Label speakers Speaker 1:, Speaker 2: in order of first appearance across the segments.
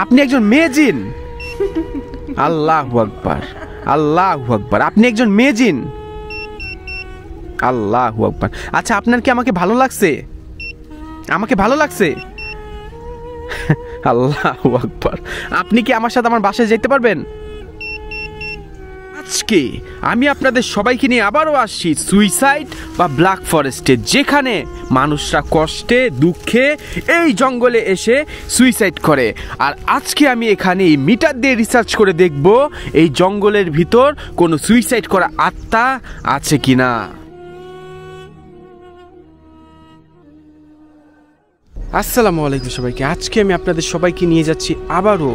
Speaker 1: আপনি একজন মেয়ে জিন? আল্লাহু আকবার, আল্লাহু আকবার, আপনি একজন মেয়ে জিন? আল্লাহু আকবার। আচ্ছা, আপনার কি আমাকে ভালো লাগছে? আমাকে ভালো লাগছে? আল্লাহু আকবার। আপনি কি আমার সাথে আমার বাসায় যেতে পারবেন? আজকে আমি আপনাদের সবাইকে নিয়ে আবারও আসছি সুইসাইড বা ব্ল্যাক ফরেস্টে, যেখানে মানুষরা কষ্টে দুঃখে এই জঙ্গলে এসে সুইসাইড করে। আর আজকে আমি এখানে এই মিটার দিয়ে রিসার্চ করে দেখব এই জঙ্গলের ভিতর কোনো সুইসাইড করা আত্মা আছে কিনা। আসসালামু আলাইকুম সবাইকে। আজকে আমি আপনাদের সবাইকে নিয়ে যাচ্ছি আবারও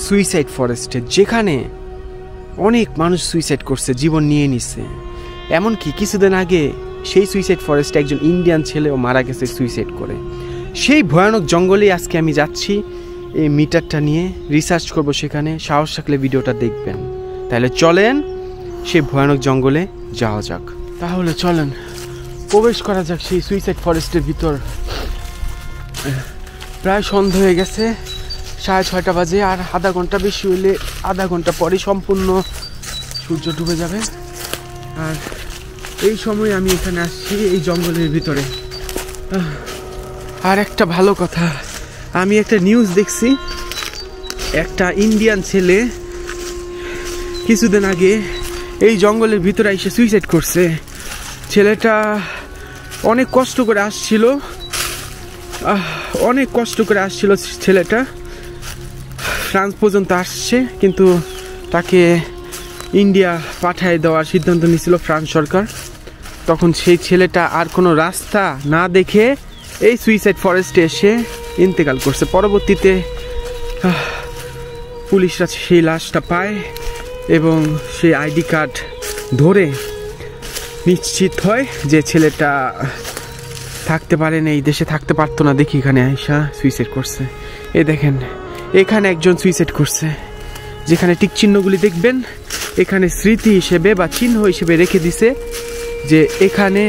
Speaker 1: সুইসাইড ফরেস্টে, যেখানে অনেক মানুষ সুইসাইড করছে, জীবন নিয়ে নিছে। এমনকি কিছুদিন আগে সেই সুইসাইড ফরেস্টে একজন ইন্ডিয়ান ছেলেও মারা গেছে সুইসাইড করে। সেই ভয়ানক জঙ্গলেই আজকে আমি যাচ্ছি এই মিটারটা নিয়ে রিসার্চ করব সেখানে। সাহস থাকলে ভিডিওটা দেখবেন। তাহলে চলেন সেই ভয়ানক জঙ্গলে যাওয়া যাক। তাহলে চলেন প্রবেশ করা যাক সেই সুইসাইড ফরেস্টের ভিতর। প্রায় সন্ধ্যা হয়ে গেছে, 6:30 বাজে। আর আধা ঘন্টা বেশি হইলে, আধা ঘন্টা পরে সম্পূর্ণ সূর্য ডুবে যাবে। আর এই সময় আমি এখানে আসছি এই জঙ্গলের ভিতরে। আর একটা ভালো কথা, আমি একটা নিউজ দেখছি, একটা ইন্ডিয়ান ছেলে কিছুদিন আগে এই জঙ্গলের ভিতরে এসে সুইসাইড করছে। ছেলেটা অনেক কষ্ট করে আসছিল, অনেক কষ্ট করে আসছিল ছেলেটা। ফ্রান্স পর্যন্ত আসছে, কিন্তু তাকে ইন্ডিয়া পাঠিয়ে দেওয়ার সিদ্ধান্ত নিয়েছিল ফ্রান্স সরকার। তখন সেই ছেলেটা আর কোনো রাস্তা না দেখে এই সুইসাইড ফরেস্টে এসে ইন্তেকাল করছে। পরবর্তীতে পুলিশরা সেই লাশটা পায় এবং সেই আইডি কার্ড ধরে নিশ্চিত হয় যে ছেলেটা থাকতে পারে না, এই দেশে থাকতে পারতো না দেখি এখানে আইসা সুইসাইড করছে। এই দেখেন, এখানে একজন সুইসাইড করছে। যেখানে টিক চিহ্নগুলি দেখবেন, এখানে স্মৃতি হিসেবে বা চিহ্ন হিসেবে রেখে দিছে যে এখানে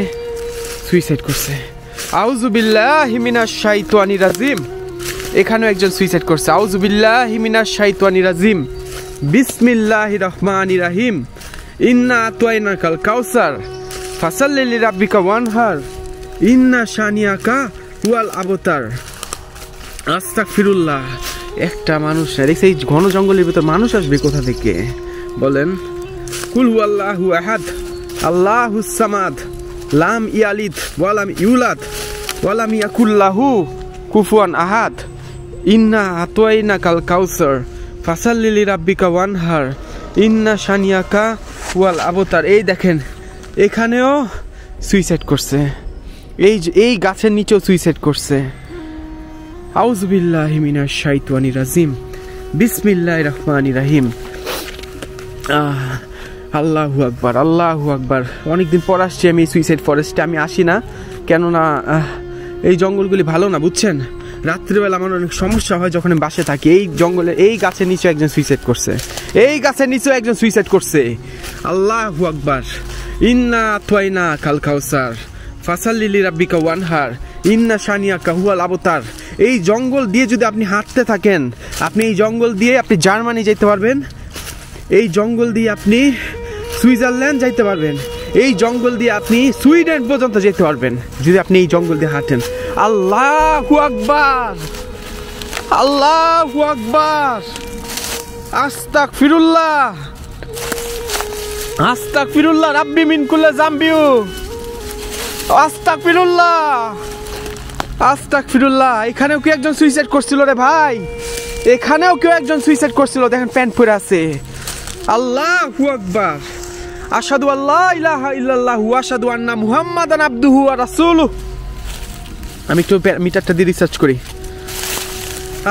Speaker 1: সুইসাইড করছে। আউযুবিল্লাহি মিনাশ শাইতানির রাজিম। এখানেও একজন সুইসাইড করছে। আউযুবিল্লাহি মিনাশ শাইতানির রাজিম। বিসমিল্লাহির রহমানির রহিম। ইন্না আতাইনাকাল কাউসার ফাসাল্লি লিরাব্বিকা ওয়ানহার ইন্না শানিয়াকা হুয়াল আবতার। আস্তাগফিরুল্লাহ। একটা মানুষ না, দেখছি এই ঘন জঙ্গলের ভিতর মানুষ আসবে কোথা থেকে বলেন? কুল হুয়াল্লাহু আহাদ আল্লাহুস সামাদ লাম ইয়ালিদ ওয়ালাম ইউলাদ ওয়ালাম ইয়াকুল লাহু কুফুয়ান আহাদ। ইন্না আতাইনাকাল কাউসার ফাসাল্লি লিরাব্বিকা ওয়ানহার ইন্না শানিয়াকা হুয়াল আবতার। এই দেখেন, এখানেও সুইসাইড করছে। এই গাছের নিচেও সুইসাইড করছে। আউযুবিল্লাহি মিনাশ শাইতানির রাজিম। বিসমিল্লাহির রহমানির রহিম। আল্লাহু আকবার, আল্লাহু আকবার। অনেকদিন পর আসছি আমি সুইসাইড ফরেস্টে। আমি আসি না, কেননা এই জঙ্গলগুলি ভালো না, বুঝছেন? রাত্রিবেলা আমার অনেক সমস্যা হয় যখন আমি বাসে থাকি। এই জঙ্গলে এই গাছের নিচে একজন সুইসাইড করছে, এই গাছের নিচেও একজন সুইসাইড করছে। আল্লাহু আকবার। ইন্না আতাইনা কাল কাউসার ফাসাল্লি লিরাব্বিকা ওয়ানহার ইন্না শানিয়াকা হুয়াল আবতার। এই জঙ্গল দিয়ে যদি আপনি হাঁটতে থাকেন, আপনি এই জঙ্গল দিয়ে আপনি জার্মানি যেতে পারবেন, এই জঙ্গল দিয়ে আপনি সুইজারল্যান্ড যাইতে পারবেন, এই জঙ্গল দিয়ে আপনি সুইডেন পর্যন্ত যেতে পারবেন যদি আপনি এই জঙ্গল দিয়ে হাঁটেন। আল্লাহু আকবার, আল্লাহু আকবার। আস্তাগফিরুল্লাহ, আস্তাগফিরুল্লাহ রাব্বি মিন কুল্লি যামবিউ। আস্তাগফিরুল্লাহ, আস্তাগফিরুল্লাহ। এখানেও কি একজন সুইসাইড করছিল রে ভাই? এখানেও কেউ একজন সুইসাইড করছিল, দেখেন প্যান্ট পরে আছে। আল্লাহু আকবার। আশহাদু আল্লা ইলাহা ইল্লাল্লাহু ওয়া আশহাদু আন্না মুহাম্মাদান আবদুহু ওয়া রাসূলুহু। আমি একটু মিটারটা দিয়ে রিসার্চ করি।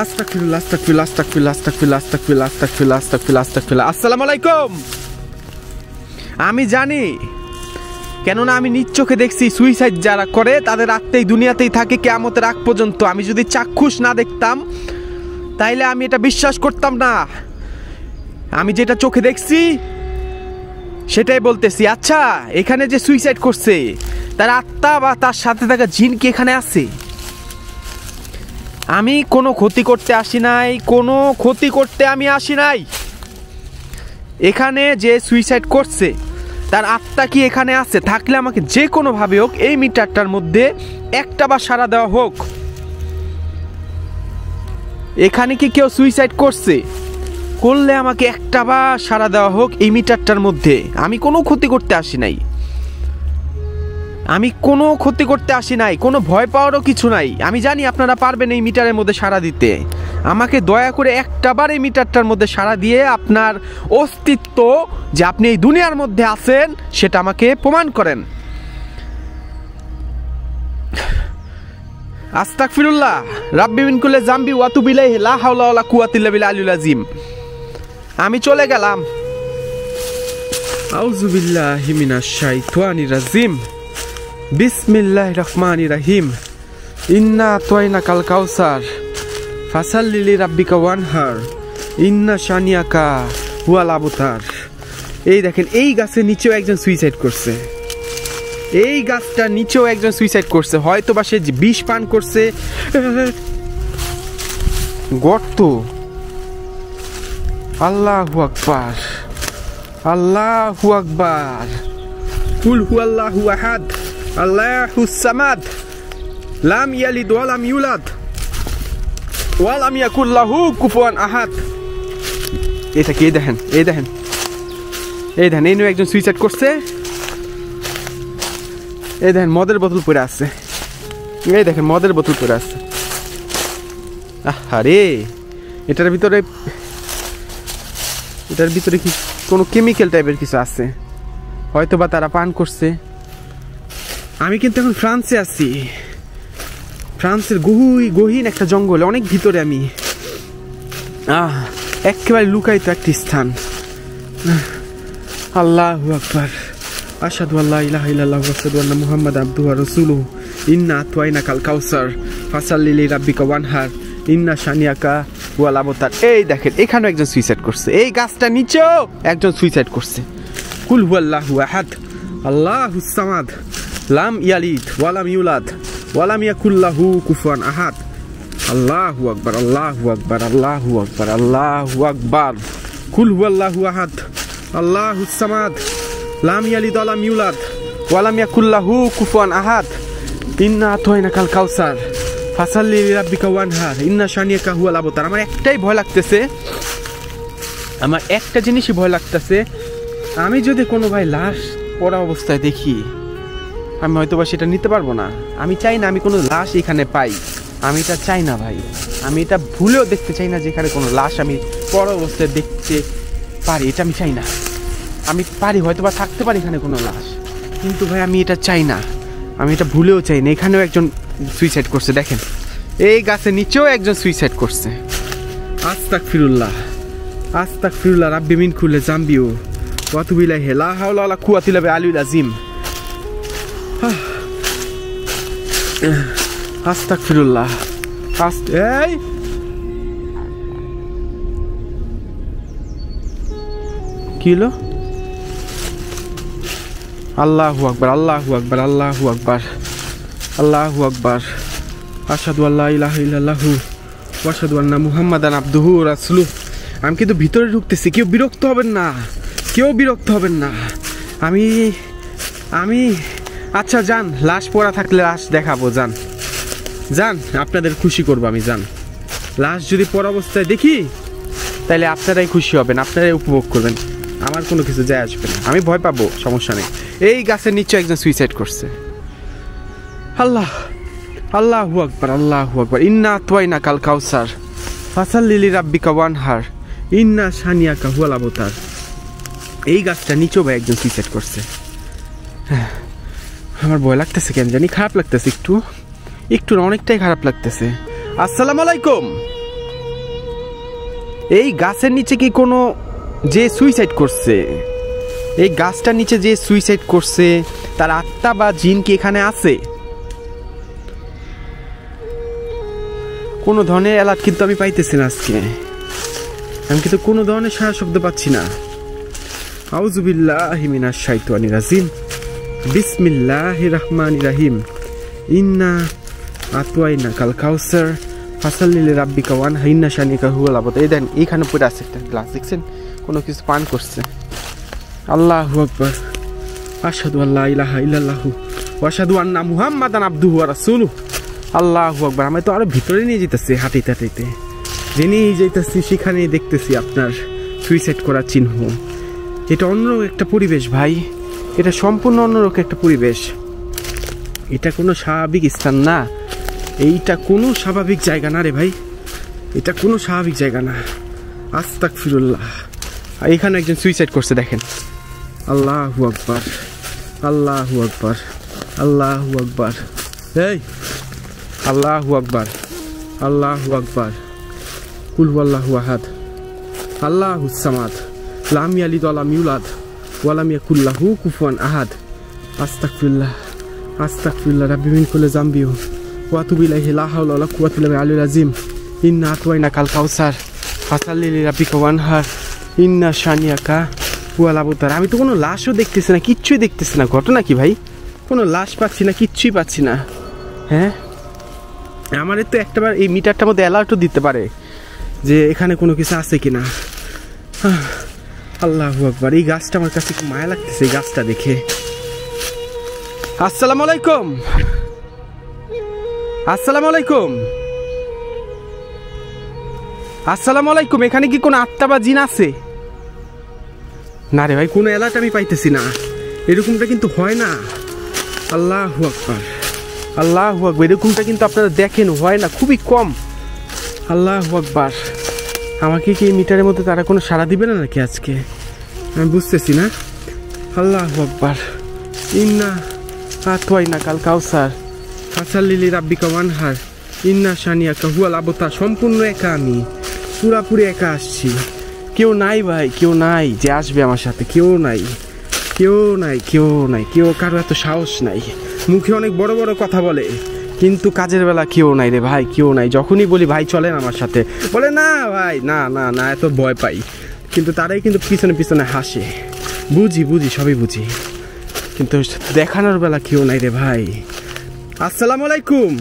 Speaker 1: আস্তাগফিরুল্লাহ, আস্তাগফিরুল্লাহ, আস্তাগফিরুল্লাহ, আস্তাগফিরুল্লাহ, আস্তাগফিরুল্লাহ, আস্তাগফিরুল্লাহ, আস্তাগফিরুল্লাহ, আস্তাগফিরুল্লাহ। আসসালামু আলাইকুম। আমি জানি, কেননা আমি নিজ চোখে দেখছি সুইসাইড যারা করে তাদের আত্মাই দুনিয়াতেই থাকে কিয়ামতের আগ পর্যন্ত। আমি যদি চাক্ষুষ না দেখতাম তাইলে আমি এটা বিশ্বাস করতাম না। আমি যেটা চোখে দেখছি সেটাই বলতেছি। আচ্ছা, এখানে যে সুইসাইড করছে তার আত্মা বা তার সাথে থাকা জিন কি এখানে আছে? আমি কোনো ক্ষতি করতে আসি নাই, কোনো ক্ষতি করতে আমি আসি নাই। এখানে যে সুইসাইড করছে তার আত্মা কি এখানে আছে? থাকলে আমাকে যে কোনোভাবে হোক এই মিটারটার মধ্যে একটা বা সাড়া দেওয়া হোক। এখানে কি কেউ সুইসাইড করছে? করলে আমাকে একটা বা সাড়া দেওয়া হোক এই মিটারটার মধ্যে। আমি কোনো ক্ষতি করতে আসি নাই, আমি কোনো ক্ষতি করতে আসি নাই, কোনো ভয় পাওয়ারও কিছু নাই। আমি জানি আপনারা পারবেন এই মিটারের মধ্যে সাড়া দিতে। আমাকে দয়া করে একটাবার এই মিটারটার মধ্যে সাড়া দিয়ে আপনার অস্তিত্ব যে আপনি এই দুনিয়ার মধ্যে আছেন সেটা আমাকে প্রমাণ করেন। আস্তাগফিরুল্লাহ রাব্বি মিন কুল্লি যামবি ওয়া আতুবু ইলাইহি লা হাওলা ওয়ালা কুওয়াতা ইল্লা বিল্লাহিল আলিয়্যিল আযীম। আমি চলে গেলাম। আউযু বিল্লাহি মিনাশ শাইতানির রাজিম। বিসমিল্লাহির রহমানির রহিম। ইন্না আতাইনাকাল কাউসার ফাসাল্লি লিরাব্বিকা ওয়ানহার ইন্না শানিয়াকা হুয়াল আবতার। এই দেখেন, এই গাছের নিচেও একজন সুইসাইড করছে। এই গাছটার নিচেও একজন সুইসাইড করছে। হয়তো বা সে বিষ পান করছে। গর্ত। আল্লাহু আকবার, আল্লাহু আকবার। কুল হুয়াল্লাহু আহাদ আল্লাহুস সামাদ লাম ইয়ালিদ ওয়া লাম ইউলাদ ওয়া লাম ইয়াকুল লাহু কুফুয়ান আহাদ। এটা কি? দেখেন, এই দেখেন, এই দেখেন, এই নিয়ে একজন সুইসাইড করছে। এই দেখেন মদের বোতল পড়ে আছে। এই দেখেন মদের বোতল পড়ে আছে। আরে এটার ভিতরে কি কোনো কেমিক্যাল টাইপের কিছু আছে? হয়তো বা তারা পান করছে। আমি কিন্তু এখন ফ্রান্সে আছি। ফ্রান্সের গহীন একটা জঙ্গলে, অনেক ভিতরে আমি। একেবারে লুকায়িত একটি স্থান। আল্লাহু আকবার। আশহাদু আল্লা ইলাহা ইল্লাল্লাহু ওয়া আশহাদু আন্না মুহাম্মাদান আবদুহু ওয়া রাসূলুহু। ইন্না আতাইনাকাল কাউসার ফাসাল্লি লিরাব্বিকা ওয়ানহার ইন্না শানিয়াকা হুয়াল আবতার। এই দেখেন, এখানেও একজন সুইসাইড করছে। এই গাছটা নিচেও একজন সুইসাইড করছে। কুল হুয়াল্লাহু আহাদ আল্লাহুস সামাদ লাম ইয়ালিদ ওয়া লাম ইউলাদ ওয়া লাম ইয়াকুল লাহু কুফুয়ান আহাদ। আল্লাহু আকবার, আল্লাহু আকবার, আল্লাহু আকবার, আল্লাহু আকবার। কুল হুয়াল্লাহু আহাদ আল্লাহুস সামাদ লাম ইয়ালিদ ওয়া লাম ইউলাদ ওয়া লাম ইয়াকুল লাহু কুফুয়ান আহাদ। ইন্না আতাইনাকাল কাউসার ফাসাল্লি লিরাব্বিকা ওয়ানহার ইন্না শানিয়াকা হুয়াল আবতার। আমার একটাই ভয় লাগতেছে, আমার একটা জিনিসই ভয় লাগতেছে। আমি যদি কোনো ভাই লাশ পড়া অবস্থায় দেখি, আমি হয়তো বা সেটা নিতে পারবো না। আমি চাই না আমি কোনো লাশ এখানে পাই। আমি এটা চাই না ভাই। আমি এটা ভুলেও দেখতে চাই না যেখানে কোনো লাশ আমি পড়া অবস্থায় দেখতে পারি। এটা আমি চাই না। আমি পারি, হয়তো বা থাকতে পারি এখানে কোনো লাশ, কিন্তু ভাই আমি এটা চাই না। আমি এটা ভুলেও চাই না। এখানেও একজন সুইসাইড করছে। দেখেন, এই গাছের নিচেও একজন সুইসাইড করছে। আস্তাগফিরুল্লাহ, আস্তাগফিরুল্লাহ রাব্বি মিন কুল্লি যামবি ওয়া আতুবু ইলাইহি লা হাওলা ওয়ালা কুওয়াতা ইল্লা বিল্লাহিল আলিয়্যিল আযীম। আস্তাগফিরুল্লাহ। এই কি হলো? আল্লাহু আকবার, আল্লাহু আকবার, আল্লাহু আকবার, আল্লাহু আকবার। আশহাদু আল্লা ইলাহা ইল্লাল্লাহু ওয়া আশহাদু আন্না মুহাম্মাদান আবদুহু ওয়া রাসূলুহু। আমি কিন্তু ভিতরে ঢুকতেছি। কেউ বিরক্ত হবেন না, কেউ বিরক্ত হবেন না। আমি আচ্ছা যান, লাশ পড়া থাকলে লাশ দেখাবো। যান যান, আপনাদের খুশি করবো আমি। যান, লাশ যদি পড়া অবস্থায় দেখি তাহলে আপনারাই খুশি হবেন, আপনারাই উপভোগ করবেন। আমার কোনো কিছু যায় আসবে না। আমি ভয় পাবো, সমস্যা নেই। এই গাছের নিচে একজন সুইসাইড করছে। আল্লাহ, আল্লাহু আকবার, আল্লাহু আকবার। ইন্না আতাইনাকাল কাউসার ফাসাল্লি লিরাব্বিকা ওয়ানহার ইন্না শানিয়াকা হুয়াল আবতার। এই গাছটা নিচেও ভাই একজন সুইসাইড করছে। আমার ভয় লাগতেছে, কেন জানি খারাপ লাগতেছে। একটু অনেকটাই খারাপ লাগতেছে। আসসালামু আলাইকুম। এই গাছের নিচে কি কোনো যে সুইসাইড করছে, এই গাছটার নিচে যে সুইসাইড করছে তার আত্মা বা জিন কি এখানে আছে? কোনো ধরনের অ্যালার্ট কিন্তু আমি পাইতেছি না আজকে। আমি কিন্তু কোনো ধরনের সারা শব্দ পাচ্ছি না। আউযু বিল্লাহি মিনাশ শাইতানির রাজিম। বিসমিল্লাহির রহমানির রহিম। ইন্না আতাইনাকাল কাউসার ফাসাল্লি রাব্বিকা ওয়ানহার ইন্না শানিয়াকা হুয়াল আবতার। এই দেন এইখানে পড়ে আছে একটা গ্লাস, দেখছেন কোনো কিছু পান করছে। আল্লাহু আকবার, আশহাদু আল্লা ইলাহা ইল্লাল্লাহু ওয়া আশহাদু আন্না মুহাম্মাদান আবদুহু ওয়া রাসূলুহু। আল্লাহু আকবার। আমি তো আরো ভিতরে নিয়ে যেতেছি হাঁটিতে হাঁটিতে, জেনেই যেতেছি সেখানেই দেখতেছি আপনার সুইসাইড করার চিহ্ন। এটা অন্য একটা পরিবেশ ভাই, এটা সম্পূর্ণ অন্যরকম একটা পরিবেশ। এটা কোনো স্বাভাবিক স্থান না, এইটা কোনো স্বাভাবিক জায়গা না রে ভাই, এটা কোনো স্বাভাবিক জায়গা না। আস্তাগফিরুল্লাহ। এখানে একজন সুইসাইড করছে দেখেন। আল্লাহু আকবার, আল্লাহু আকবার, আল্লাহু আকবার। এই আল্লাহু আকবার, আল্লাহু আকবার। কুল হুয়াল্লাহু আহাদ, আল্লাহুস সামাদ, লাম ইয়ালিদ ওয়া লাম ইউলাদ ওয়া লাম ইয়াকুল লাহু কুফুয়ান আহাদ। আস্তাগফিরুল্লাহ, আস্তাগফিরুল্লাহ রাব্বি মিন কুল্লি যামবি ওয়া আতুবু ইলাইহি লা হাওলা ওয়া লা কুওয়াতা ইল্লা বিল্লাহিল আলিয়্যিল আযীম। ইন্না আতওয়াইনাকাল কাউসার ফাসাল্লি লিরাব্বিকা ওয়ানহার ইন্না শানিয়াকা হুয়াল আবতার। আমি তো কোনো লাশও দেখতেছি না, কিচ্ছুই দেখতেছি না। ঘটনা কি ভাই? কোনো লাশ পাচ্ছি না, কিচ্ছুই পাচ্ছি না। হ্যাঁ, আমার তো একটাবার এই মিটারটার মধ্যে অ্যালার্টও দিতে পারে যে এখানে কোনো কিছু আছে কিনা। আল্লাহু আকবার। এই গাছটা আমার কাছে খুব মায়া লাগতেছে, এই গাছটা দেখে। আসসালামু আলাইকুম, আসসালামু আলাইকুম, আসসালামু আলাইকুম। এখানে কি কোনো আত্মা বা জিন আছে? না রে ভাই, কোনো অ্যালার্ট আমি পাইতেছি না। এরকমটা কিন্তু হয় না। আল্লাহু আকবার, আল্লাহু আকবার। এরকমটা কিন্তু আপনারা দেখেন হয় না, খুবই কম। আল্লাহু আকবার। আমাকে কি এই মিটারের মধ্যে তারা কোনো সাড়া দিবে না নাকি আজকে? আমি বুঝতেছি না। আল্লাহু আকবার। ইন্না আতওয়াইনাকাল কাউসার ফাসাল্লি লিরাব্বিকা ওয়ানহার ইন্না শানিয়াকা হুয়াল আবতার। সম্পূর্ণ একা, আমি পুরাপুরি একা আসছি। কেউ নাই ভাই, কেউ নাই যে আসবে আমার সাথে, কেউ নাই, কেউ নাই, কেউ নাই, কেউ, কারো এত সাহস নাই। মুখে অনেক বড় বড় কথা বলে, কিন্তু কাজের বেলা কেউ নাই রে ভাই, কেউ নাই। যখনই বলি ভাই চলেন আমার সাথে, বলে না ভাই, না না না, এত ভয় পাই। কিন্তু তারাই কিন্তু পিছনে পিছনে হাসে। বুঝি বুঝি, সবই বুঝি, কিন্তু দেখানোর বেলা কেউ নাই রে ভাই। আসসালামু আলাইকুম,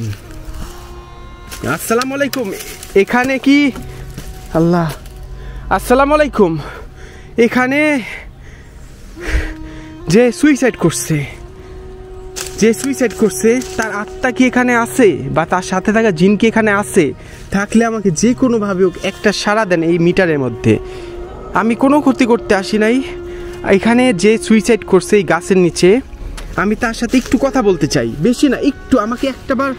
Speaker 1: আসসালামু আলাইকুম। এখানে কি আল্লাহ, আসসালামু আলাইকুম। এখানে যে সুইসাইড করছে, যে সুইসাইড করছে তার আত্মা কি এখানে আছে, বা তার সাথে থাকা জিন কি এখানে আছে? থাকলে আমাকে যে কোনোভাবে একটা সাড়া দেন এই মিটারের মধ্যে। আমি কোনো ক্ষতি করতে আসি নাই। এখানে যে সুইসাইড করছে এই গাছের নিচে, আমি তার সাথে একটু কথা বলতে চাই, বেশি না, একটু। আমাকে একটাবার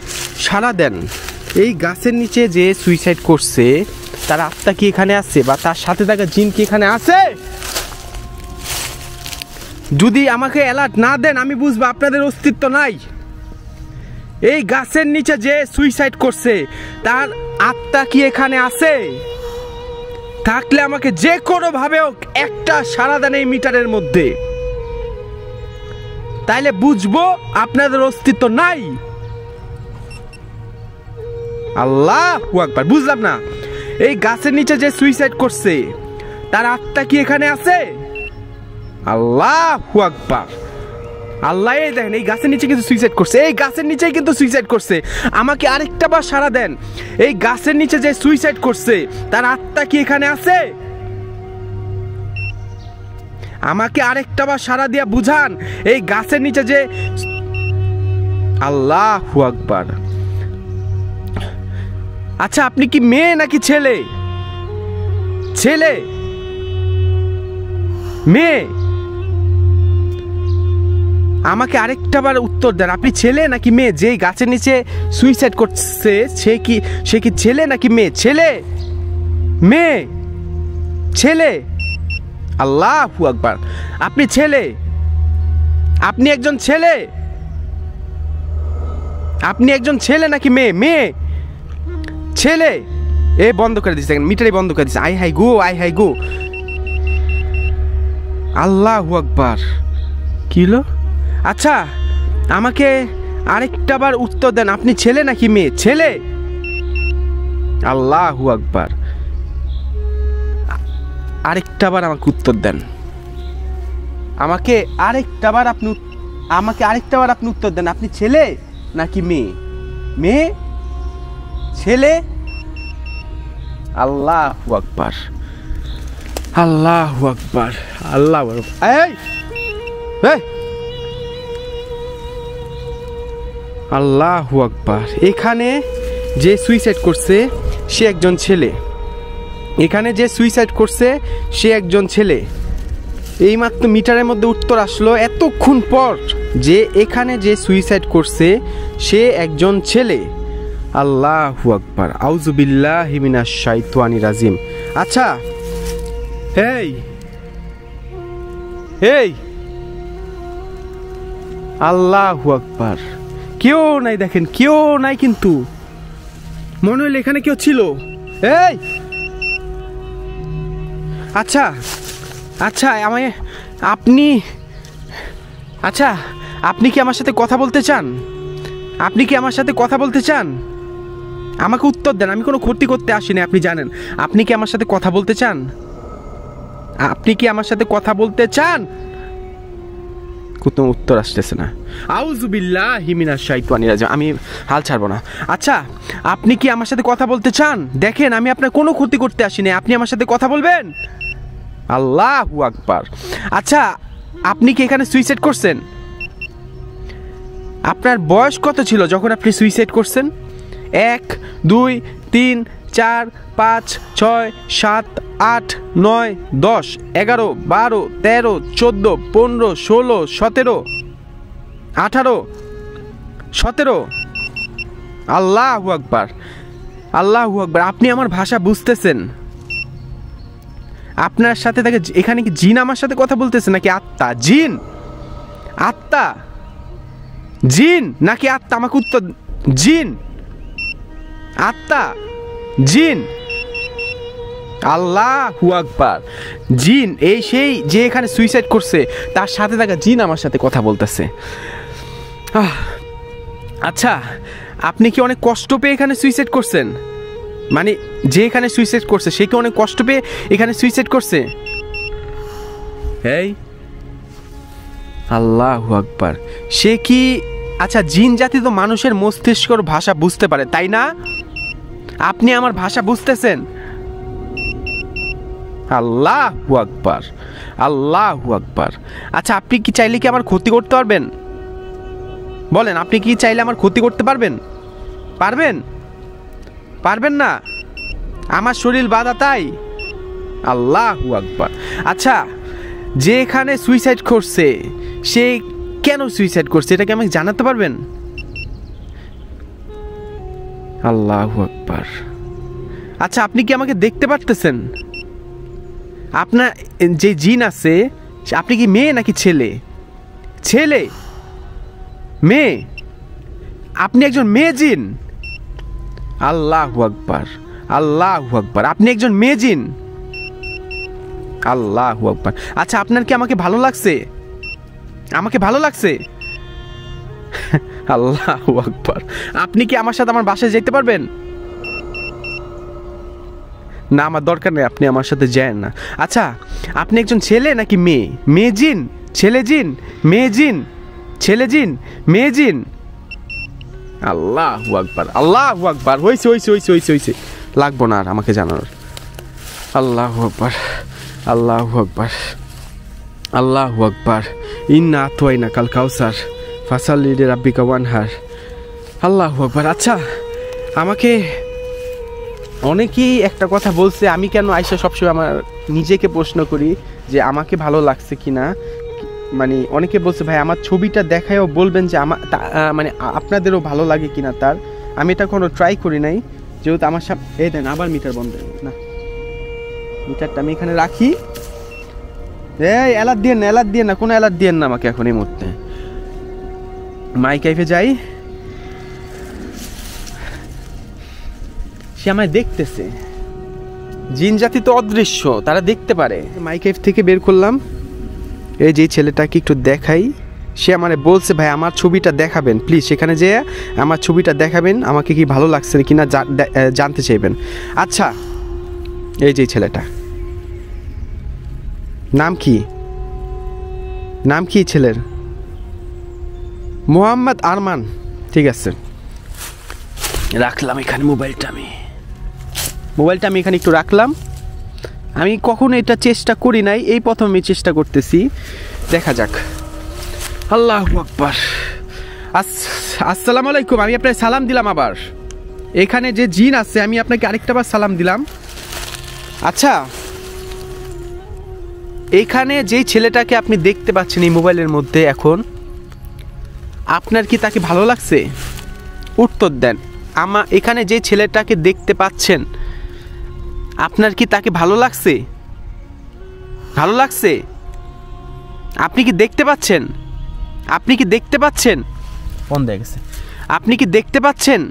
Speaker 1: সাড়া দেন। এই গাছের নিচে যে সুইসাইড করছে তার আত্মা কি এখানে আছে, বা তার সাথে থাকা জিন কি এখানে আছে? যদি আমাকে অ্যালার্ট না দেন, আমি বুঝবো আপনাদের অস্তিত্ব নাই। এই গাছের নিচে যে সুইসাইড করছে তার আত্মা কি এখানে আছে? থাকলে আমাকে যে কোনো ভাবে একটা সাড়া দেন এই মিটারের মধ্যে, তাইলে বুঝবো আপনাদের অস্তিত্ব নাই। আল্লাহু আকবার। বুঝলাম না, এই গাছের নিচে যে সুইসাইড করছে তার আত্মা কি এখানে আছে? আল্লাহু আকবার। আল্লাহ, এই দেখেন এই গাছের নিচে কিন্তু সুইসাইড করছে, এই গাছের নিচেই কিন্তু সুইসাইড করছে। আমাকে আরেকটা বার সাড়া দেন, এই গাছের নিচে যে সুইসাইড করছে তার আত্মা কি এখানে আছে? আমাকে আরেকটা বার সাড়া দিয়া বুঝান, এই গাছের নিচে যে। আল্লাহু আকবার। আচ্ছা, আপনি কি মেয়ে নাকি ছেলে? ছেলে, মেয়ে? আমাকে আরেকটা বার উত্তর দেন, আপনি ছেলে নাকি মেয়ে? যে গাছের নিচে সুইসাইড করছে সে কি ছেলে নাকি মেয়ে? ছেলে, মেয়ে, ছেলে? আল্লাহু আকবার। আপনি ছেলে, আপনি একজন ছেলে? আপনি একজন ছেলে নাকি মেয়ে? মেয়ে, ছেলে? এ বন্ধ করে দিচ্ছে, মিটারই বন্ধ করে দিচ্ছে। আই হাই গো, আই হাই গো। আল্লাহু আকবার। কি হলো? আচ্ছা, আমাকে আরেকটা বার উত্তর দেন, আপনি ছেলে নাকি মেয়ে? ছেলে? আল্লাহু আকবার। আরেকটা বার আমাকে উত্তর দেন। আমাকে আরেকটা বার আপনি উত্তর দেন, আপনি ছেলে নাকি মেয়ে? মেয়ে, ছেলে? আল্লাহু আকবার, আল্লাহু আকবার, আল্লাহু আকবার। এই এই আল্লাহু আকবার। এখানে যে সুইসাইড করছে সে একজন ছেলে, এখানে যে সুইসাইড করছে সে একজন ছেলে। এইমাত্র মিটারের মধ্যে উত্তর আসলো এতক্ষণ পর যে এখানে যে সুইসাইড করছে সে একজন ছেলে। আল্লাহু আকবার, আউযু বিল্লাহি মিনাশ শাইতানির রাজিম। আচ্ছা এই এই আল্লাহু আকবার, কেউ নাই, দেখেন কেউ নাই, কিন্তু মনে হইল এখানে কেউ ছিল। এই আচ্ছা আচ্ছা আমায় আপনি আচ্ছা আপনি কি আমার সাথে কথা বলতে চান? আপনি কি আমার সাথে কথা বলতে চান? আমাকে উত্তর দেন, আমি কোনো ক্ষতি করতে আসিনি, আপনি জানেন। আপনি কি আমার সাথে কথা বলতে চান? আপনি কি আমার সাথে কথা বলতে চান? কোনো উত্তর আসতেছে না। আউযু বিল্লাহি মিনাশ শাইতানির রাজিম। আমি হাল ছাড়বো না। আচ্ছা আপনি কি আমার সাথে কথা বলতে চান? দেখেন আমি আপনার কোনো ক্ষতি করতে আসিনি, আপনি আমার সাথে কথা বলবেন। আল্লাহু আকবার। আচ্ছা আপনি কি এখানে সুইসাইড করছেন? আপনার বয়স কত ছিল যখন আপনি সুইসাইড করছেন? 1 2 3 4 5 6 7 8 9 10 11 12 13 14 15 16 17 18 17। আল্লাহু আকবার, আল্লাহু আকবার। আপনি আমার ভাষা বুঝতেছেন? আপনার সাথে থাকে এখানে কি জিন আমার সাথে কথা বলতেছে নাকি আত্মা? জিন, আত্মা, জিন নাকি আত্মা? আমাকে উত্তর। জিন, আত্মা, জিন। আল্লাহু আকবার। জিন, এই সেই যে এখানে সুইসাইড করছে তার সাথে থাকা জিন আমার সাথে কথা বলতেছে। আচ্ছা আপনি কি অনেক কষ্ট পেয়ে এখানে সুইসাইড করছেন? মানে যে এখানে সুইসাইড করছে সে কি অনেক কষ্ট পেয়ে এখানে সুইসাইড করছে? এই আল্লাহু আকবার। সে কি, আচ্ছা জিন জাতি তো মানুষের মস্তিষ্কর ভাষা বুঝতে পারে, তাই না? আপনি আমার ভাষা বুঝতেছেন? আল্লাহু আকবার, আল্লাহু আকবার। আচ্ছা আপনি কি চাইলে কি আমার ক্ষতি করতে পারবেন? বলেন, আপনি কি চাইলে আমার ক্ষতি করতে পারবেন? পারবেন? পারবেন না? আমার শরীর বাধা তাই? আল্লাহু আকবার। আচ্ছা যে এখানে সুইসাইড করছে সে কেন সুইসাইড করছে এটা কি আমাকে জানাতে পারবেন? আল্লাহু আকবার। আচ্ছা আপনি কি আমাকে দেখতে পারতেছেন? আপনার যে জিন আছে আপনি কি মেয়ে নাকি ছেলে? ছেলে, মেয়ে? আপনি একজন মেয়ে জিন? আল্লাহু আকবার, আল্লাহু আকবার। আপনি একজন মেয়ে জিন? আল্লাহু আকবার। আচ্ছা আপনার কি আমাকে ভালো লাগছে? আমাকে ভালো লাগছে? আল্লাহু আকবার। আপনি কি আমার সাথে আমার বাসায় যেতে পারবেন? না আমার দরকার নেই, আপনি আমার সাথে যান না। আচ্ছা আপনি একজন ছেলে নাকি মেয়ে? মেয়ে জিন, ছেলে জিন, মেয়ে জিন, ছেলে জিন, মেয়ে জিন? আল্লাহু আকবার, আল্লাহু আকবার। হইছে হইছে হইছে হইছে হইছে, লাগবো না আর আমাকে জানানোর। আল্লাহু আকবার, আল্লাহু আকবার, আল্লাহু আকবার। ইন্না আতওয়াইনা কাল কাউসার ফাসাল্লি লিরাব্বিকা ওয়ানহার। আল্লাহু আকবার। আচ্ছা আমাকে অনেকেই একটা কথা বলছে, আমি কেন আইসা সবসময় আমার নিজেকে প্রশ্ন করি যে আমাকে ভালো লাগছে কিনা। মানে অনেকে বলছে ভাই আমার ছবিটা দেখায়ও বলবেন যে আমার মানে আপনাদেরও ভালো লাগে কিনা তার। আমি এটা কোনো ট্রাই করি নাই, যেহেতু আমার সাথে এই দেন আবার মিটার বন্ধ না, মিটারটা আমি এখানে রাখি। এই অ্যালার্ট দিয়ে না, অ্যালার্ট দিয়ে না, কোনো অ্যালার্ট দিয়ে না আমাকে এখন এই মুহূর্তে। মাইকাইফে যাই, সে আমায় দেখতেছে। জিন জাতি তো অদৃশ্য, তারা দেখতে পারে। মাইকাইফ থেকে বের করলাম, এই যে ছেলেটাকে একটু দেখাই। সে আমারে বলছে ভাই আমার ছবিটা দেখাবেন প্লিজ, সেখানে যেয়ে আমার ছবিটা দেখাবেন, আমাকে কি ভালো লাগছে কিনা জানতে চাইবেন। আচ্ছা এই যে ছেলেটা, নাম কি? নাম কি ছেলের? মোহাম্মদ আরমান। ঠিক আছে রাখলাম এখানে মোবাইলটা আমি। মোবাইলটা আমি এখানে একটু রাখলাম। আমি কখনো এটা চেষ্টা করি নাই, এই প্রথম আমি চেষ্টা করতেছি, দেখা যাক। আল্লাহু আকবার। আসসালামু আলাইকুম। আমি আপনাকে সালাম দিলাম আবার। এখানে যে জিন আছে আমি আপনাকে আরেকটা বার সালাম দিলাম। আচ্ছা, এখানে যেই ছেলেটাকে আপনি দেখতে পাচ্ছেন এই মোবাইলের মধ্যে এখন, আপনার কি তাকে ভালো লাগছে? উত্তর দেন। এখানে যে ছেলেটাকে দেখতে পাচ্ছেন আপনার কি তাকে ভালো লাগছে? ভালো লাগছে? আপনি কি দেখতে পাচ্ছেন? আপনি কি দেখতে পাচ্ছেন?
Speaker 2: বন্ধ হয়ে গেছে।
Speaker 1: আপনি কি দেখতে পাচ্ছেন?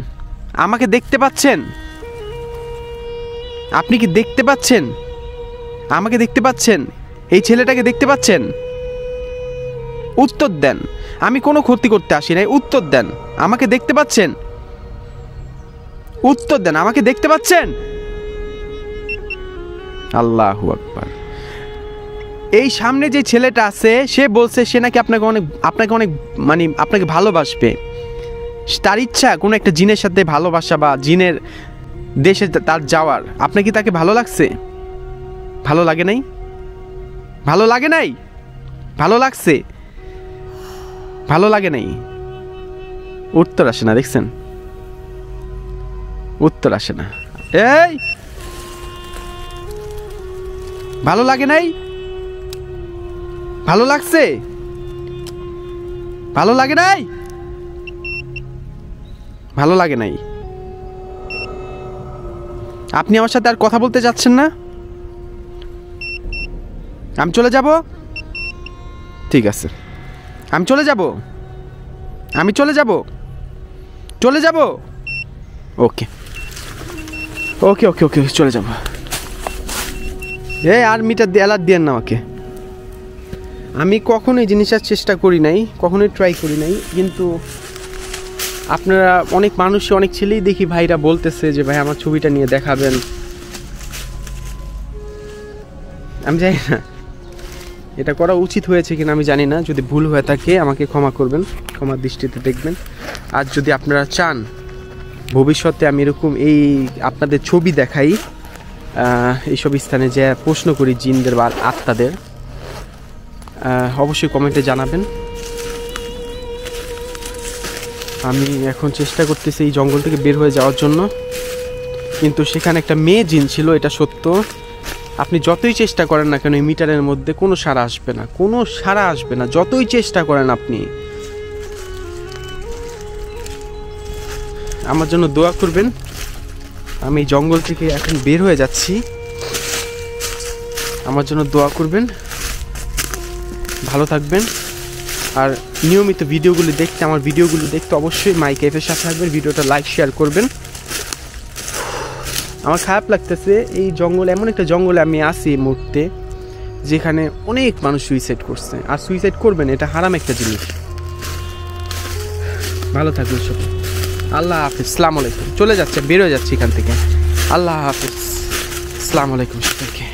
Speaker 1: আমাকে দেখতে পাচ্ছেন? আপনি কি দেখতে পাচ্ছেন? আমাকে দেখতে পাচ্ছেন? এই ছেলেটাকে দেখতে পাচ্ছেন? উত্তর দেন। আমি কোনো ক্ষতি করতে আসি নাই, উত্তর দেন। আমাকে দেখতে পাচ্ছেন? উত্তর দেন। আমাকে দেখতে পাচ্ছেন? আল্লাহু আকবার। এই সামনে যে ছেলেটা আছে সে বলছে সে নাকি আপনাকে অনেক মানে আপনাকে ভালোবাসবে। তার ইচ্ছা কোনো একটা জিনের সাথে ভালোবাসা বা জিনের দেশে তার যাওয়ার। আপনার কি তাকে ভালো লাগছে? ভালো লাগে নাই? ভালো লাগে নাই? ভালো লাগছে? ভালো লাগে নাই? উত্তর আসে না, দেখছেন? উত্তর আসে না। এই ভালো লাগে নাই? ভালো লাগছে? ভালো লাগে নাই? ভালো লাগে নাই? আপনি আমার সাথে আর কথা বলতে যাচ্ছেন না? আমি চলে যাব? ঠিক আছে, আমি চলে যাব। আমি চলে যাব। চলে যাব। ওকে ওকে ওকে ওকে চলে যাব। আর মিটার দিয়ে অ্যালার্ট দিয়েন না আমাকে। আমি কখনোই জিনিসটার চেষ্টা করি নাই, কখনোই ট্রাই করি নাই, কিন্তু আপনারা অনেক মানুষই, অনেক ছেলেই দেখি ভাইরা বলতেছে যে ভাই আমার ছবিটা নিয়ে দেখাবেন। আমি জানি না এটা করা উচিত হয়েছে কিনা, আমি জানি না। যদি ভুল হয়ে থাকে আমাকে ক্ষমা করবেন, ক্ষমার দৃষ্টিতে দেখবেন। আর যদি আপনারা চান ভবিষ্যতে আমি এরকম আপনাদের ছবি দেখাই, এইসব স্থানে যে প্রশ্ন করি জিনদের বা আত্মাদের, অবশ্যই কমেন্টে জানাবেন। আমি এখন চেষ্টা করতেছি এই জঙ্গল থেকে বের হয়ে যাওয়ার জন্য, কিন্তু সেখানে একটা মেয়ে জিন ছিল, এটা সত্য। আপনি যতই চেষ্টা করেন না কেন এই মিটারের মধ্যে কোনো সাড়া আসবে না, কোনো সাড়া আসবে না, যতই চেষ্টা করেন আপনি। আমার জন্য দোয়া করবেন। আমি জঙ্গল থেকে এখন বের হয়ে যাচ্ছি, আমার জন্য দোয়া করবেন। ভালো থাকবেন। আর নিয়মিত ভিডিওগুলি দেখতে, আমার ভিডিওগুলি দেখতে অবশ্যই মাই ক্যাফের সাথে থাকবেন। ভিডিওটা লাইক শেয়ার করবেন। আমার খারাপ লাগতেছে, এই জঙ্গলে, এমন একটা জঙ্গলে আমি আছি এই মুহূর্তে যেখানে অনেক মানুষ সুইসাইড করছে, আর সুইসাইড করবেন, এটা হারাম একটা জিনিস। ভালো থাকবেন সবাই। আল্লাহ হাফিজ। আসসালামু আলাইকুম। চলে যাচ্ছে, বেরোয় যাচ্ছে এখান থেকে। আল্লাহ হাফিজ। আসসালামু আলাইকুম সবাইকে।